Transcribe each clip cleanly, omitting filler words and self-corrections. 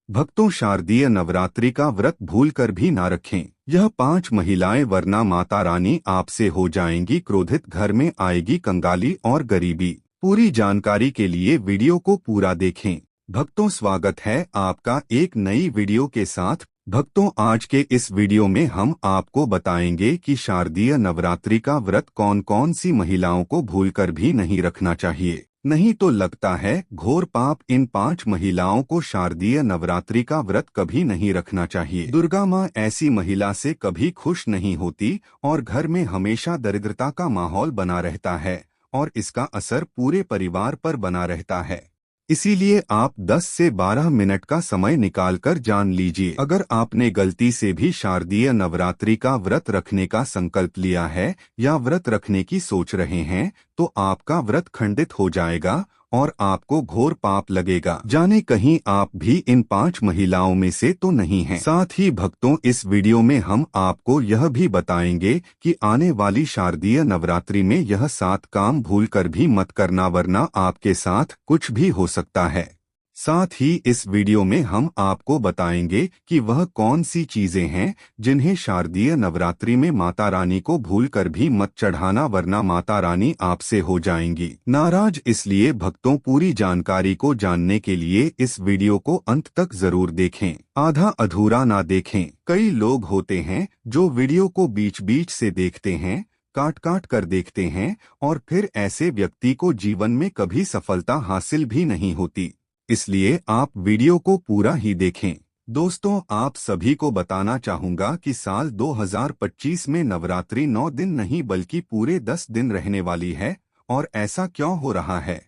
भक्तों, शारदीय नवरात्रि का व्रत भूलकर भी ना रखें। यह 5 महिलाएं, वरना माता रानी आपसे हो जाएंगी क्रोधित, घर में आएगी कंगाली और गरीबी। पूरी जानकारी के लिए वीडियो को पूरा देखें। भक्तों, स्वागत है आपका एक नई वीडियो के साथ। भक्तों, आज के इस वीडियो में हम आपको बताएंगे कि शारदीय नवरात्रि का व्रत कौन कौन सी महिलाओं को भूलकर भी नहीं रखना चाहिए। नहीं तो लगता है घोर पाप। इन 5 महिलाओं को शारदीय नवरात्रि का व्रत कभी नहीं रखना चाहिए। दुर्गा माँ ऐसी महिला से कभी खुश नहीं होती और घर में हमेशा दरिद्रता का माहौल बना रहता है और इसका असर पूरे परिवार पर बना रहता है। इसीलिए आप 10 से 12 मिनट का समय निकालकर जान लीजिए। अगर आपने गलती से भी शारदीय नवरात्रि का व्रत रखने का संकल्प लिया है या व्रत रखने की सोच रहे हैं, तो आपका व्रत खंडित हो जाएगा और आपको घोर पाप लगेगा। जाने कहीं आप भी इन 5 महिलाओं में से तो नहीं हैं। साथ ही भक्तों, इस वीडियो में हम आपको यह भी बताएंगे कि आने वाली शारदीय नवरात्रि में यह 7 काम भूलकर भी मत करना, वरना आपके साथ कुछ भी हो सकता है। साथ ही इस वीडियो में हम आपको बताएंगे कि वह कौन सी चीजें हैं जिन्हें शारदीय नवरात्रि में माता रानी को भूलकर भी मत चढ़ाना, वरना माता रानी आपसे हो जाएंगी नाराज। इसलिए भक्तों, पूरी जानकारी को जानने के लिए इस वीडियो को अंत तक जरूर देखें, आधा अधूरा ना देखें। कई लोग होते हैं जो वीडियो को बीच बीच से देखते हैं, काट काट कर देखते हैं, और फिर ऐसे व्यक्ति को जीवन में कभी सफलता हासिल भी नहीं होती। इसलिए आप वीडियो को पूरा ही देखें। दोस्तों, आप सभी को बताना चाहूंगा कि साल 2025 में नवरात्रि 9 दिन नहीं बल्कि पूरे 10 दिन रहने वाली है। और ऐसा क्यों हो रहा है,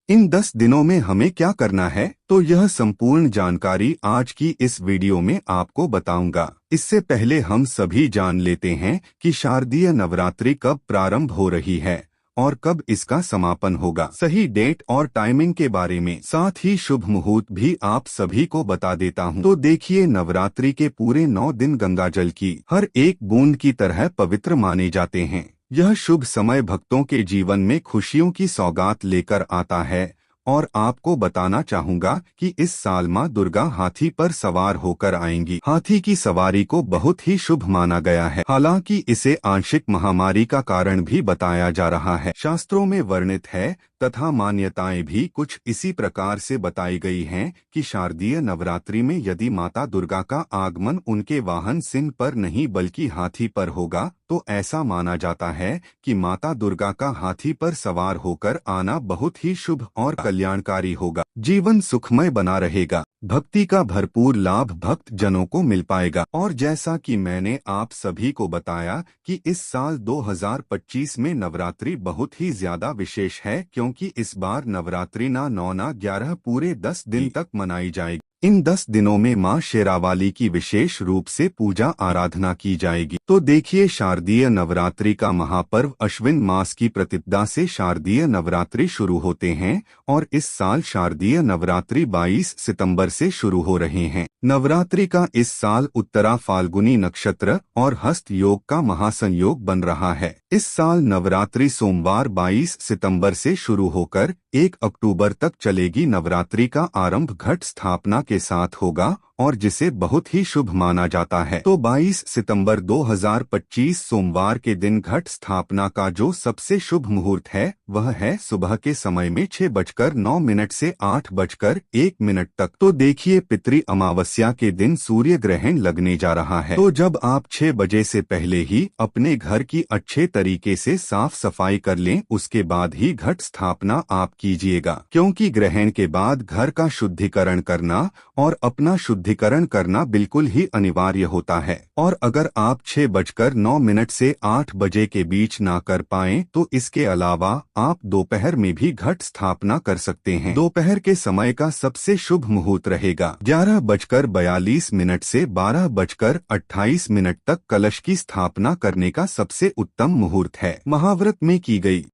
इन 10 दिनों में हमें क्या करना है, तो यह संपूर्ण जानकारी आज की इस वीडियो में आपको बताऊंगा। इससे पहले हम सभी जान लेते हैं कि शारदीय नवरात्रि कब प्रारंभ हो रही है और कब इसका समापन होगा। सही डेट और टाइमिंग के बारे में, साथ ही शुभ मुहूर्त भी आप सभी को बता देता हूं। तो देखिए, नवरात्रि के पूरे 9 दिन गंगाजल की हर एक बूंद की तरह पवित्र माने जाते हैं। यह शुभ समय भक्तों के जीवन में खुशियों की सौगात लेकर आता है। और आपको बताना चाहूंगा कि इस साल मां दुर्गा हाथी पर सवार होकर आएंगी। हाथी की सवारी को बहुत ही शुभ माना गया है। हालांकि इसे आंशिक महामारी का कारण भी बताया जा रहा है। शास्त्रों में वर्णित है तथा मान्यताएं भी कुछ इसी प्रकार से बताई गई हैं कि शारदीय नवरात्रि में यदि माता दुर्गा का आगमन उनके वाहन सिंह पर नहीं बल्कि हाथी पर होगा, तो ऐसा माना जाता है कि माता दुर्गा का हाथी पर सवार होकर आना बहुत ही शुभ और कल्याणकारी होगा। जीवन सुखमय बना रहेगा, भक्ति का भरपूर लाभ भक्त जनों को मिल पाएगा। और जैसा कि मैंने आप सभी को बताया कि इस साल 2025 में नवरात्रि बहुत ही ज्यादा विशेष है, क्योंकि इस बार नवरात्रि ना 9 ना 11 पूरे 10 दिन तक मनाई जाएगी। इन 10 दिनों में मां शेरावाली की विशेष रूप से पूजा आराधना की जाएगी। तो देखिए, शारदीय नवरात्रि का महापर्व अश्विन मास की प्रतिपदा से शारदीय नवरात्रि शुरू होते हैं और इस साल शारदीय नवरात्रि 22 सितंबर से शुरू हो रहे हैं। नवरात्रि का इस साल उत्तरा फाल्गुनी नक्षत्र और हस्त योग का महासंयोग बन रहा है। इस साल नवरात्रि सोमवार 22 सितंबर से शुरू होकर 1 अक्टूबर तक चलेगी। नवरात्रि का आरंभ घट स्थापना के साथ होगा और जिसे बहुत ही शुभ माना जाता है। तो 22 सितंबर 2025 सोमवार के दिन घट स्थापना का जो सबसे शुभ मुहूर्त है वह है सुबह के समय में 6:09 से 8:01 तक। तो देखिए, पितृ अमावस्या के दिन सूर्य ग्रहण लगने जा रहा है। तो जब आप 6 बजे से पहले ही अपने घर की अच्छे तरीके से साफ सफाई कर लें, उसके बाद ही घट स्थापना आप कीजिएगा, क्योंकि ग्रहण के बाद घर का शुद्धिकरण करना और अपना शुद्धिकरण करना बिल्कुल ही अनिवार्य होता है। और अगर आप 6:09 से 8 बजे के बीच ना कर पाएं, तो इसके अलावा आप दोपहर में भी घट स्थापना कर सकते हैं। दोपहर के समय का सबसे शुभ मुहूर्त रहेगा 11:42 से 12:28 तक। कलश की स्थापना करने का सबसे उत्तम मुहूर्त है। महाव्रत में की गई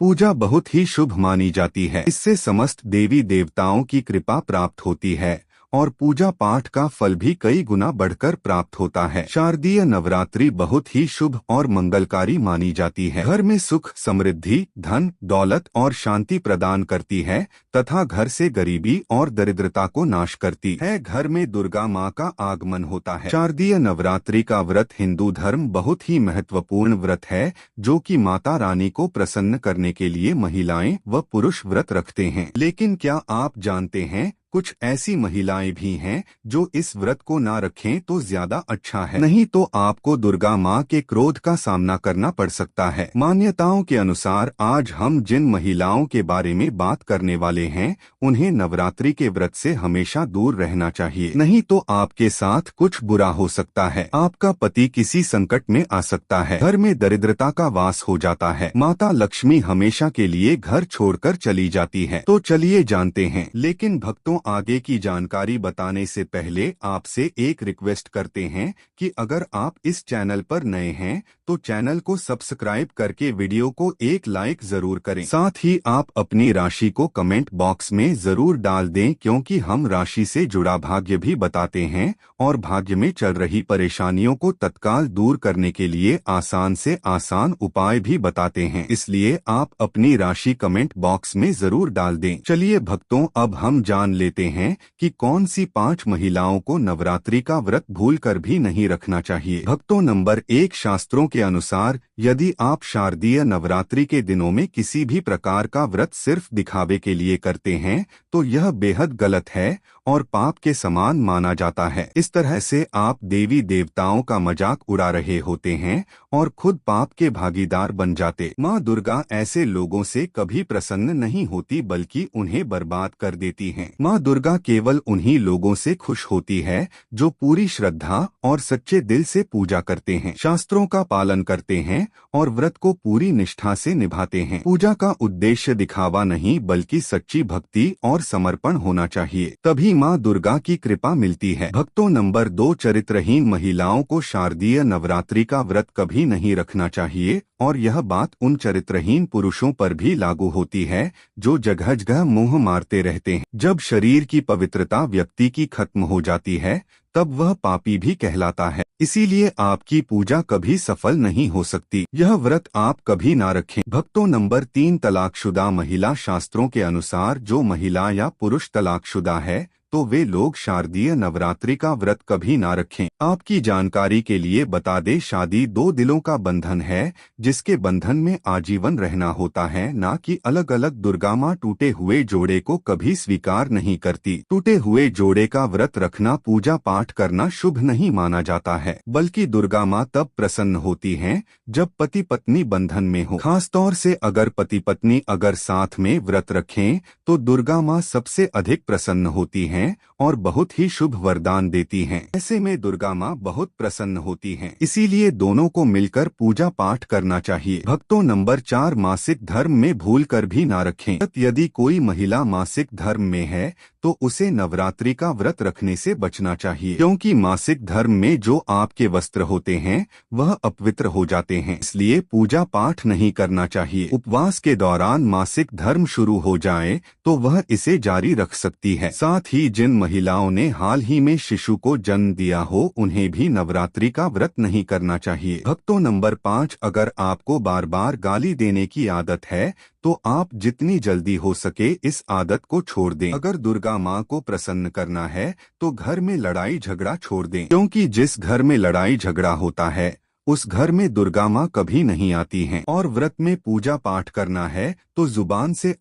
पूजा बहुत ही शुभ मानी जाती है। इससे समस्त देवी देवताओं की कृपा प्राप्त होती है और पूजा पाठ का फल भी कई गुना बढ़कर प्राप्त होता है। शारदीय नवरात्रि बहुत ही शुभ और मंगलकारी मानी जाती है। घर में सुख, समृद्धि, धन, दौलत और शांति प्रदान करती है तथा घर से गरीबी और दरिद्रता को नाश करती है। घर में दुर्गा माँ का आगमन होता है। शारदीय नवरात्रि का व्रत हिंदू धर्म बहुत ही महत्वपूर्ण व्रत है, जो कि माता रानी को प्रसन्न करने के लिए महिलाएं व पुरुष व्रत रखते हैं। लेकिन क्या आप जानते हैं, कुछ ऐसी महिलाएं भी हैं जो इस व्रत को ना रखें तो ज्यादा अच्छा है, नहीं तो आपको दुर्गा माँ के क्रोध का सामना करना पड़ सकता है। मान्यताओं के अनुसार आज हम जिन महिलाओं के बारे में बात करने वाले हैं, उन्हें नवरात्रि के व्रत से हमेशा दूर रहना चाहिए, नहीं तो आपके साथ कुछ बुरा हो सकता है। आपका पति किसी संकट में आ सकता है, घर में दरिद्रता का वास हो जाता है, माता लक्ष्मी हमेशा के लिए घर छोड़कर चली जाती है। तो चलिए जानते हैं। लेकिन भक्तों, आगे की जानकारी बताने से पहले आपसे एक रिक्वेस्ट करते हैं कि अगर आप इस चैनल पर नए हैं तो चैनल को सब्सक्राइब करके वीडियो को एक लाइक जरूर करें। साथ ही आप अपनी राशि को कमेंट बॉक्स में जरूर डाल दें, क्योंकि हम राशि से जुड़ा भाग्य भी बताते हैं और भाग्य में चल रही परेशानियों को तत्काल दूर करने के लिए आसान से आसान उपाय भी बताते हैं। इसलिए आप अपनी राशि कमेंट बॉक्स में जरूर डाल दें। चलिए भक्तों, अब हम जान लेते हैं कि कौन सी 5 महिलाओं को नवरात्रि का व्रत भूलकर भी नहीं रखना चाहिए। भक्तों, नंबर 1, शास्त्रों के अनुसार यदि आप शारदीय नवरात्रि के दिनों में किसी भी प्रकार का व्रत सिर्फ दिखावे के लिए करते हैं तो यह बेहद गलत है और पाप के समान माना जाता है। इस तरह से आप देवी देवताओं का मजाक उड़ा रहे होते हैं और खुद पाप के भागीदार बन जाते। माँ दुर्गा ऐसे लोगों से कभी प्रसन्न नहीं होती, बल्कि उन्हें बर्बाद कर देती हैं। माँ दुर्गा केवल उन्हीं लोगों से खुश होती है जो पूरी श्रद्धा और सच्चे दिल से पूजा करते हैं, शास्त्रों का पालन करते हैं और व्रत को पूरी निष्ठा से निभाते हैं। पूजा का उद्देश्य दिखावा नहीं, बल्कि सच्ची भक्ति और समर्पण होना चाहिए, तभी माँ दुर्गा की कृपा मिलती है। भक्तों, नंबर 2, चरित्रहीन महिलाओं को शारदीय नवरात्रि का व्रत कभी नहीं रखना चाहिए और यह बात उन चरित्रहीन पुरुषों पर भी लागू होती है जो जगह जगह मुंह मारते रहते हैं। जब शरीर की पवित्रता व्यक्ति की खत्म हो जाती है तब वह पापी भी कहलाता है, इसीलिए आपकी पूजा कभी सफल नहीं हो सकती। यह व्रत आप कभी ना रखें। भक्तों, नंबर 3, तलाकशुदा महिला। शास्त्रों के अनुसार जो महिला या पुरुष तलाकशुदा है तो वे लोग शारदीय नवरात्रि का व्रत कभी ना रखें। आपकी जानकारी के लिए बता दें, शादी 2 दिलों का बंधन है जिसके बंधन में आजीवन रहना होता है, ना कि अलग अलग। दुर्गा माँ टूटे हुए जोड़े को कभी स्वीकार नहीं करती। टूटे हुए जोड़े का व्रत रखना, पूजा पाठ करना शुभ नहीं माना जाता है, बल्कि दुर्गा माँ तब प्रसन्न होती हैं जब पति पत्नी बंधन में हो। खासतौर से अगर पति पत्नी अगर साथ में व्रत रखें तो दुर्गा माँ सबसे अधिक प्रसन्न होती हैं और बहुत ही शुभ वरदान देती हैं। ऐसे में दुर्गा माँ बहुत प्रसन्न होती हैं, इसीलिए दोनों को मिलकर पूजा पाठ करना चाहिए। भक्तों, नंबर 4, मासिक धर्म में भूलकर भी ना रखें। यदि कोई महिला मासिक धर्म में है तो उसे नवरात्रि का व्रत रखने से बचना चाहिए, क्योंकि मासिक धर्म में जो आपके वस्त्र होते हैं वह अपवित्र हो जाते हैं, इसलिए पूजा पाठ नहीं करना चाहिए। उपवास के दौरान मासिक धर्म शुरू हो जाए तो वह इसे जारी रख सकती है। साथ ही जिन महिलाओं ने हाल ही में शिशु को जन्म दिया हो उन्हें भी नवरात्रि का व्रत नहीं करना चाहिए। भक्तों, नंबर 5, अगर आपको बार बार गाली देने की आदत है तो आप जितनी जल्दी हो सके इस आदत को छोड़ दें। अगर दुर्गा माँ को प्रसन्न करना है तो घर में लड़ाई झगड़ा छोड़ दें, क्योंकि जिस घर में लड़ाई झगड़ा होता है उस घर में दुर्गा माँ कभी नहीं आती हैं। और व्रत में पूजा पाठ करना है तो जुबान से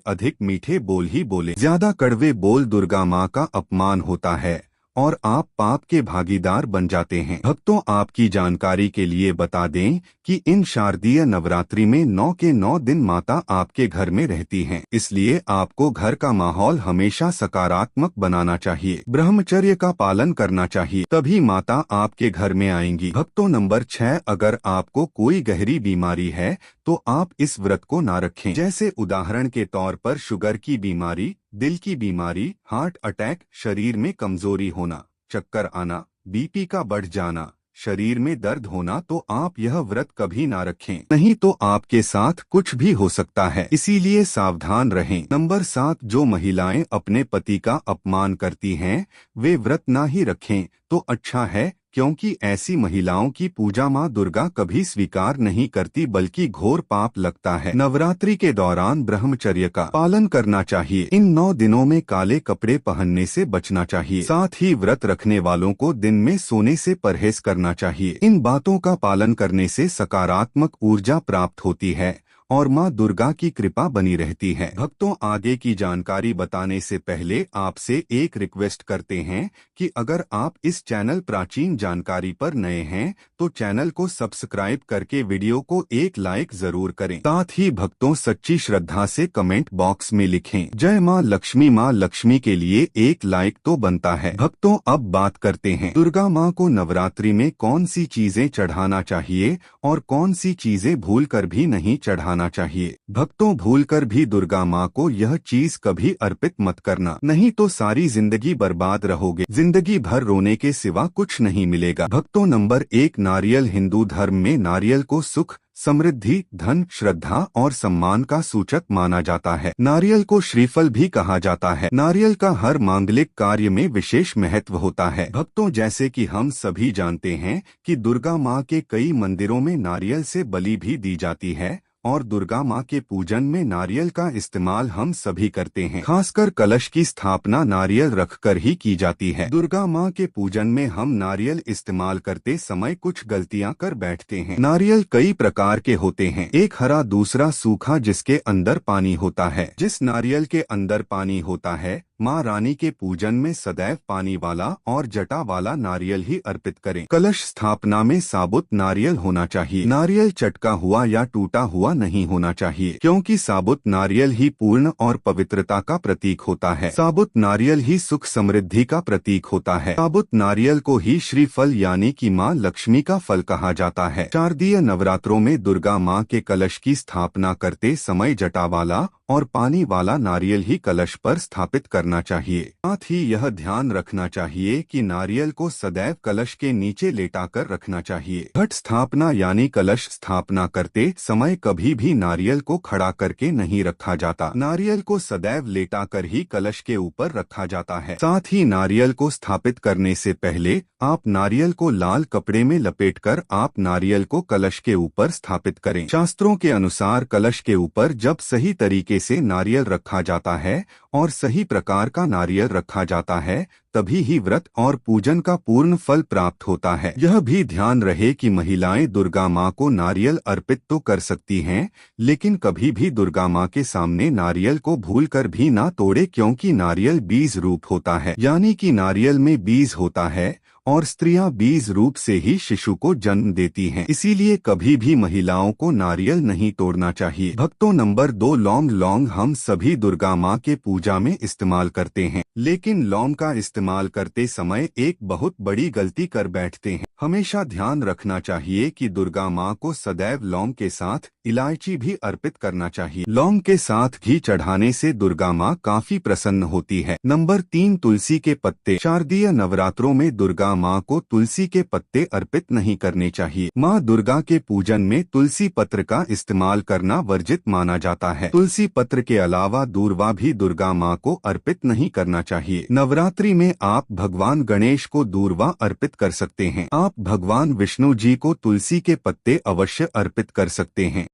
अधिक मीठे बोल ही बोले। ज्यादा कड़वे बोल दुर्गा माँ का अपमान होता है और आप पाप के भागीदार बन जाते हैं। भक्तों, आपकी जानकारी के लिए बता दें कि इन शारदीय नवरात्रि में 9 के 9 दिन माता आपके घर में रहती हैं, इसलिए आपको घर का माहौल हमेशा सकारात्मक बनाना चाहिए, ब्रह्मचर्य का पालन करना चाहिए, तभी माता आपके घर में आएंगी। भक्तों, नंबर 6, अगर आपको कोई गहरी बीमारी है तो आप इस व्रत को ना रखें। जैसे उदाहरण के तौर पर शुगर की बीमारी, दिल की बीमारी, हार्ट अटैक, शरीर में कमजोरी होना, चक्कर आना, बीपी का बढ़ जाना, शरीर में दर्द होना, तो आप यह व्रत कभी ना रखें, नहीं तो आपके साथ कुछ भी हो सकता है, इसीलिए सावधान रहें। नंबर 7, जो महिलाएं अपने पति का अपमान करती हैं वे व्रत ना ही रखें तो अच्छा है, क्योंकि ऐसी महिलाओं की पूजा मां दुर्गा कभी स्वीकार नहीं करती, बल्कि घोर पाप लगता है। नवरात्रि के दौरान ब्रह्मचर्य का पालन करना चाहिए। इन 9 दिनों में काले कपड़े पहनने से बचना चाहिए। साथ ही व्रत रखने वालों को दिन में सोने से परहेज करना चाहिए। इन बातों का पालन करने से सकारात्मक ऊर्जा प्राप्त होती है और मां दुर्गा की कृपा बनी रहती है। भक्तों, आगे की जानकारी बताने से पहले आपसे एक रिक्वेस्ट करते हैं कि अगर आप इस चैनल प्राचीन जानकारी पर नए हैं तो चैनल को सब्सक्राइब करके वीडियो को एक लाइक जरूर करें। साथ ही भक्तों, सच्ची श्रद्धा से कमेंट बॉक्स में लिखें जय मां लक्ष्मी। मां लक्ष्मी के लिए एक लाइक तो बनता है। भक्तों, अब बात करते हैं दुर्गा मां को नवरात्रि में कौन सी चीजें चढ़ाना चाहिए और कौन सी चीजें भूलकर भी नहीं चढ़ाना चाहिए। भक्तों, भूलकर भी दुर्गा मां को यह चीज कभी अर्पित मत करना, नहीं तो सारी जिंदगी बर्बाद रहोगे। जिंदगी भर रोने के सिवा कुछ नहीं मिलेगा। भक्तों, नंबर 1, नारियल। हिंदू धर्म में नारियल को सुख, समृद्धि, धन, श्रद्धा और सम्मान का सूचक माना जाता है। नारियल को श्रीफल भी कहा जाता है। नारियल का हर मांगलिक कार्य में विशेष महत्व होता है। भक्तों, जैसे कि हम सभी जानते हैं कि दुर्गा मां के कई मंदिरों में नारियल से बलि भी दी जाती है और दुर्गा मां के पूजन में नारियल का इस्तेमाल हम सभी करते हैं। खासकर कलश की स्थापना नारियल रखकर ही की जाती है। दुर्गा मां के पूजन में हम नारियल इस्तेमाल करते समय कुछ गलतियां कर बैठते हैं। नारियल कई प्रकार के होते हैं, एक हरा, दूसरा सूखा जिसके अंदर पानी होता है। जिस नारियल के अंदर पानी होता है, मां रानी के पूजन में सदैव पानी वाला और जटा वाला नारियल ही अर्पित करें। कलश स्थापना में साबुत नारियल होना चाहिए। नारियल चटका हुआ या टूटा हुआ नहीं होना चाहिए, क्योंकि साबुत नारियल ही पूर्ण और पवित्रता का प्रतीक होता है। साबुत नारियल ही सुख समृद्धि का प्रतीक होता है। साबुत नारियल को ही श्रीफल यानी कि मां लक्ष्मी का फल कहा जाता है। शारदीय नवरात्रों में दुर्गा मां के कलश की स्थापना करते समय जटा वाला और पानी वाला नारियल ही कलश पर स्थापित करना चाहिए। साथ ही यह ध्यान रखना चाहिए कि नारियल को सदैव कलश के नीचे लेटाकर रखना चाहिए। घट स्थापना यानी कलश स्थापना करते समय कभी भी नारियल को खड़ा करके नहीं रखा जाता। नारियल को सदैव लेटाकर ही कलश के ऊपर रखा जाता है। साथ ही नारियल को स्थापित करने से पहले आप नारियल को लाल कपड़े में लपेटकर आप नारियल को कलश के ऊपर स्थापित करें। शास्त्रों के अनुसार कलश के ऊपर जब सही तरीके से नारियल रखा जाता है और सही प्रकार का नारियल रखा जाता है, तभी ही व्रत और पूजन का पूर्ण फल प्राप्त होता है। यह भी ध्यान रहे कि महिलाएं दुर्गा मां को नारियल अर्पित तो कर सकती हैं, लेकिन कभी भी दुर्गा मां के सामने नारियल को भूलकर भी ना तोड़े, क्योंकि नारियल बीज रूप होता है, यानी कि नारियल में बीज होता है और स्त्रियां बीज रूप से ही शिशु को जन्म देती हैं। इसीलिए कभी भी महिलाओं को नारियल नहीं तोड़ना चाहिए। भक्तों, नंबर 2, लौंग। लौंग हम सभी दुर्गा मां के पूजा में इस्तेमाल करते हैं, लेकिन लौंग का इस्तेमाल करते समय एक बहुत बड़ी गलती कर बैठते हैं। हमेशा ध्यान रखना चाहिए कि दुर्गा मां को सदैव लौंग के साथ इलायची भी अर्पित करना चाहिए। लौंग के साथ घी चढ़ाने से दुर्गा मां काफी प्रसन्न होती है। नंबर 3, तुलसी के पत्ते। शारदीय नवरात्रों में दुर्गा मां को तुलसी के पत्ते अर्पित नहीं करने चाहिए। मां दुर्गा के पूजन में तुलसी पत्र का इस्तेमाल करना वर्जित माना जाता है। तुलसी पत्र के अलावा दूर्वा भी दुर्गा मां को अर्पित नहीं करना चाहिए। नवरात्रि में आप भगवान गणेश को दूर्वा अर्पित कर सकते हैं। आप भगवान विष्णु जी को तुलसी के पत्ते अवश्य अर्पित कर सकते हैं।